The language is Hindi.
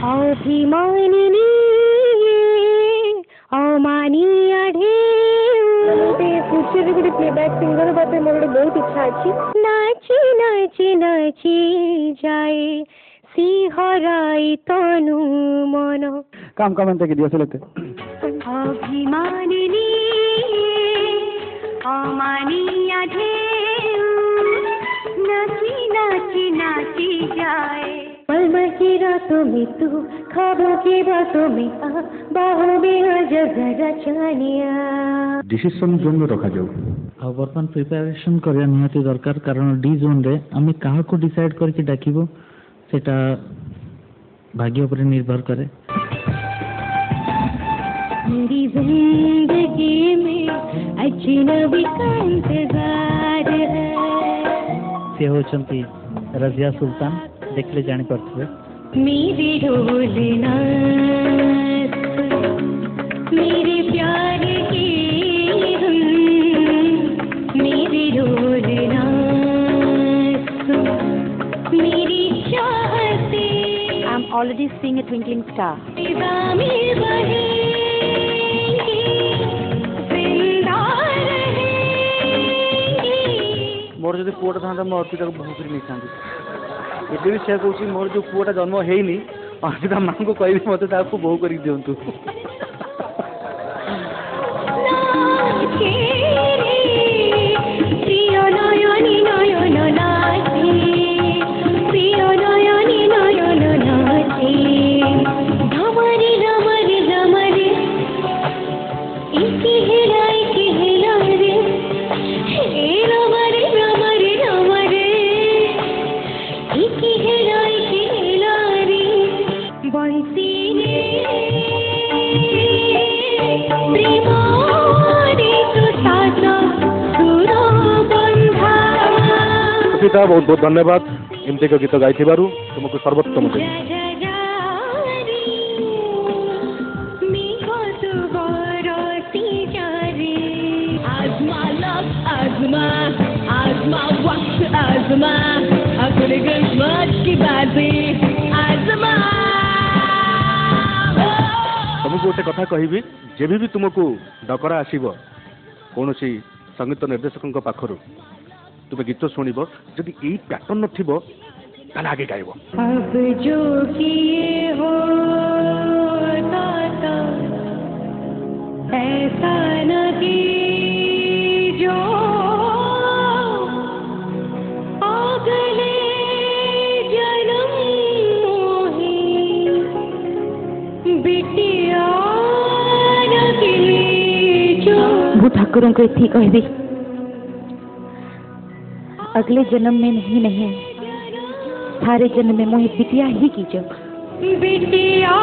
अभिमानिनी अमानिया फ्यूचर गोटे प्लेबैक सिंगर बाटे मोर बहुत इच्छा अच्छी नाची नाची नाची जाए सिहराई तनु मन काम काम अंत के दिया से लेते अभिमानिनी अमानिया नाची नाची नाची जाए पल की रातों में तू ख्वाबों की बातों में बाहों में जगह चानिया डिसीजन जोन रखा जाऊ आ बर्तमान प्रिपरेशन करिया निहाती दरकार कारण डी जोन रे आमी काहा को डिसाइड करके डाकिबो सेटा भाग्य पर निर्भर करे। मेरी जिंदगी में अजनबी का इंतजार है से होचंती रजिया सुल्तान देखले जानी पड़ते मेरी ढोलना मेरे प्यार की मेरी ढोलना मेरी चाहते I'm already seeing a twinkling star मोर जदि पुआटा था मैं अर्पिता को बहु नहीं था एबे भी से कहूँ मोर जो पुआटा जन्म होनी अर्पिता माँ को कह मत बहु कर दिंतु बहुत बहुत धन्यवाद एमती का गीत गाई तुमको सर्वोत्तम तुमको गोटे कथा कहबी जेबी भी तुमको डकरा आसीबो कौन संगीत निर्देशक पाखर तुम्हें गीत शुणव जदि यही पैटर्न नथिबो ताले आगे गाइबो अब जो किए हो ताता ऐसा न कीजो अगले जन्म मोही बिटिया न कीजो भू ठाकुरों को इतनी कहबी अगले जन्म में नहीं सारे जन्म में मोहे बिटिया ही कीजो बिटिया